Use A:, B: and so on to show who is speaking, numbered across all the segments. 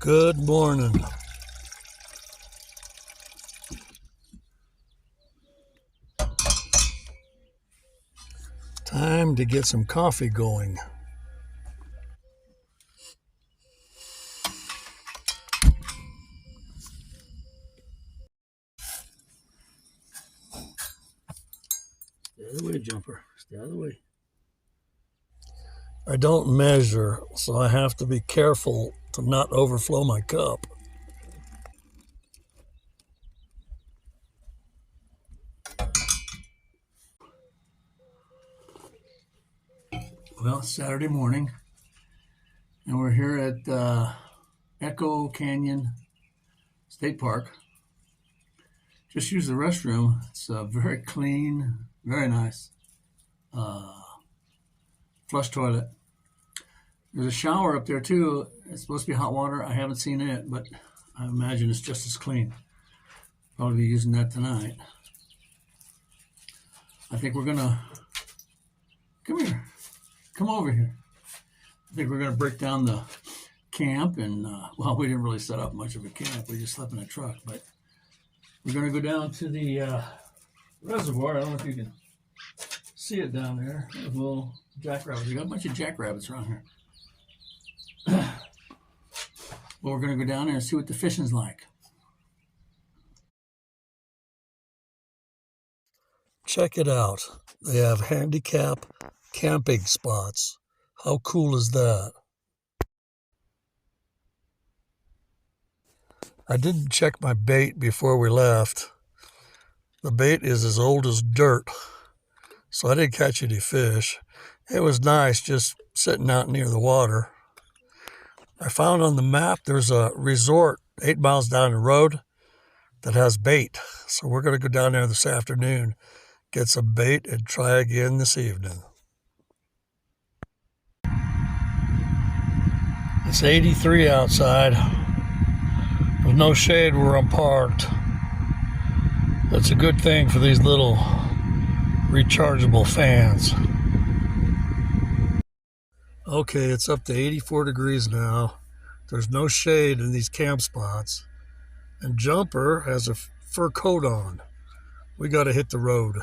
A: Good morning. Time to get some coffee going. Stay out of the way, Jumper. Stay out of the way. I don't measure, so I have to be careful to not overflow my cup. Well, it's Saturday morning, and we're here at Echo Canyon State Park. Just use the restroom. It's very clean, very nice. Flush toilet. There's a shower up there too. It's supposed to be hot water. I haven't seen it, but I imagine it's just as clean. Probably be using that tonight. I think we're gonna come over here. I think we're gonna break down the camp, and well, we didn't really set up much of a camp. We just slept in a truck, but we're gonna go down to the reservoir. I don't know if you can see it down there. There's a little jackrabbits. We got a bunch of jackrabbits around here. Well, we're going to go down there and see what the fishing's like. Check it out. They have handicap camping spots. How cool is that? I didn't check my bait before we left. The bait is as old as dirt, so I didn't catch any fish. It was nice just sitting out near the water. I found on the map there's a resort 8 miles down the road that has bait. So we're going to go down there this afternoon, get some bait, and try again this evening. It's 83 outside. There's no shade where I'm parked. That's a good thing for these little rechargeable fans. Okay, it's up to 84 degrees now. There's no shade in these camp spots. And Jumper has a fur coat on. We got to hit the road.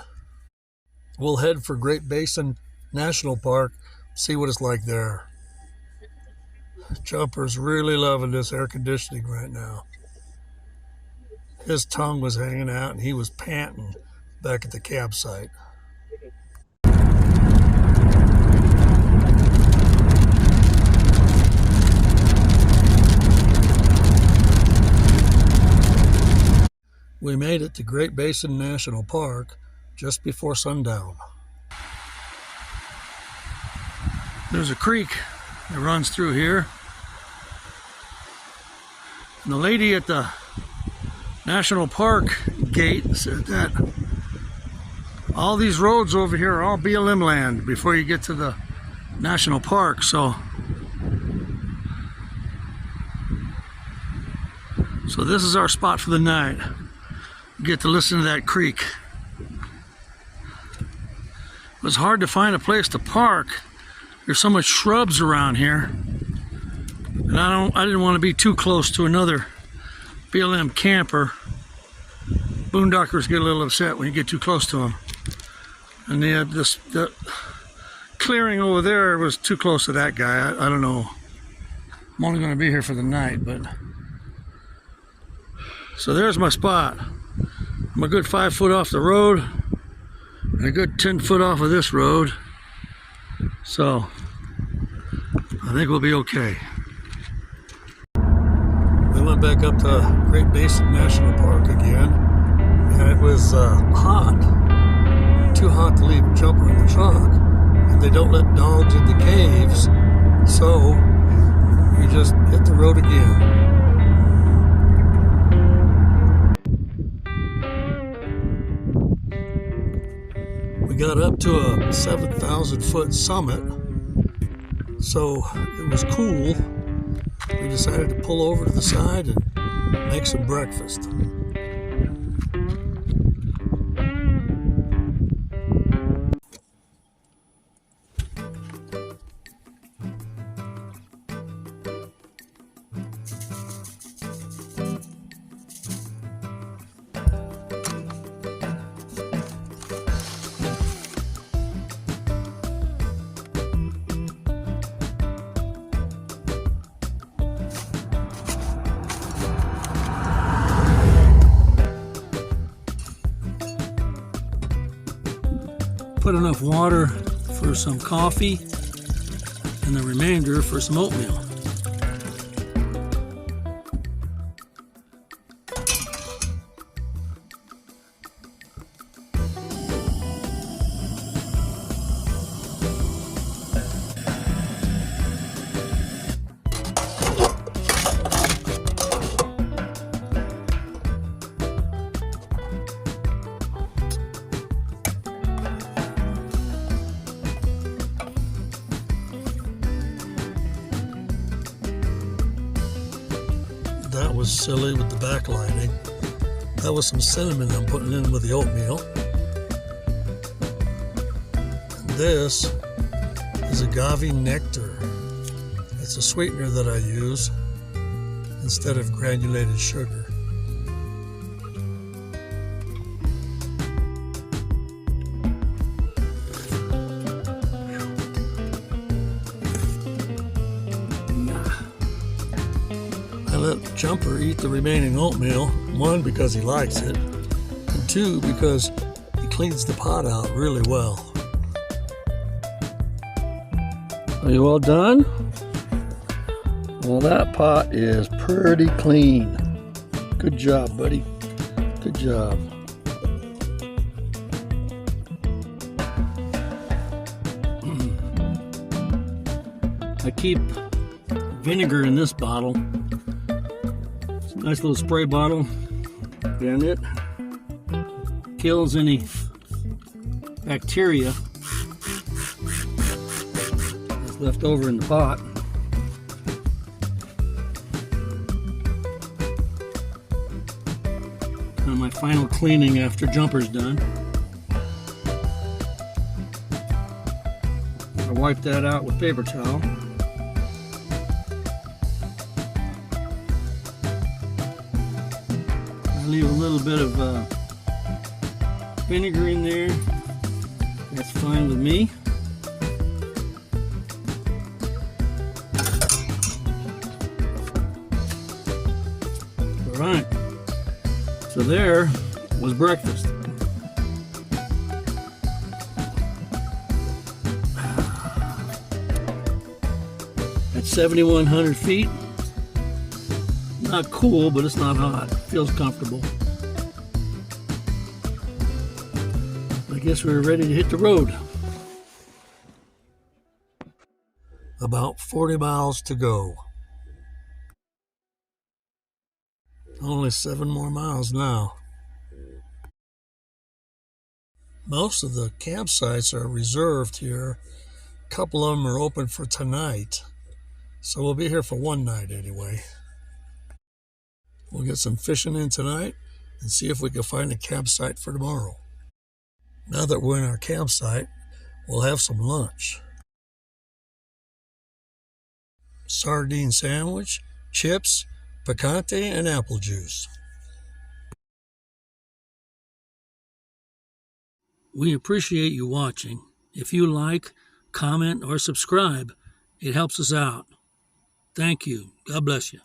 A: We'll head for Great Basin National Park, see what it's like there. Jumper's really loving this air conditioning right now. His tongue was hanging out and he was panting back at the campsite. We made it to Great Basin National Park just before sundown. There's a creek that runs through here. And the lady at the National Park gate said that all these roads over here are all BLM land before you get to the National Park. So this is our spot for the night. Get to listen to that creek. It was hard to find a place to park. There's so much shrubs around here, and I didn't want to be too close to another BLM camper. Boondockers get a little upset when you get too close to them. And they had the clearing over there was too close to that guy. I don't know. I'm only going to be here for the night, but so there's my spot. I'm a good 5 foot off the road and a good 10 foot off of this road. So I think we'll be okay. We went back up to Great Basin National Park again, and it was hot. Too hot to leave Jumper in the truck. And they don't let dogs in the caves, so we just hit the road again. We got up to a 7,000 foot summit, so it was cool. We decided to pull over to the side and make some breakfast. put enough water for some coffee and the remainder for some oatmeal. That was silly with the backlighting. That was some cinnamon I'm putting in with the oatmeal. And this is agave nectar. It's a sweetener that I use instead of granulated sugar. I let Jumper eat the remaining oatmeal, one, because he likes it, and two, because he cleans the pot out really well. Are you all done? Well, that pot is pretty clean. Good job, buddy. Good job. I keep vinegar in this bottle. Nice little spray bottle, and it kills any bacteria that's left over in the pot. And my final cleaning after Jumper's done. I wipe that out with paper towel. Leave a little bit of vinegar in there. That's fine with me. All right. So there was breakfast. At 7,100 feet. Not cool, but it's not hot. Feels comfortable. I guess we're ready to hit the road. About 40 miles to go. Only 7 more miles now. Most of the campsites are reserved here. A couple of them are open for tonight. So we'll be here for one night anyway. We'll get some fishing in tonight and see if we can find a campsite for tomorrow. Now that we're in our campsite, we'll have some lunch. Sardine sandwich, chips, picante, and apple juice. We appreciate you watching. If you like, comment, or subscribe, it helps us out. Thank you. God bless you.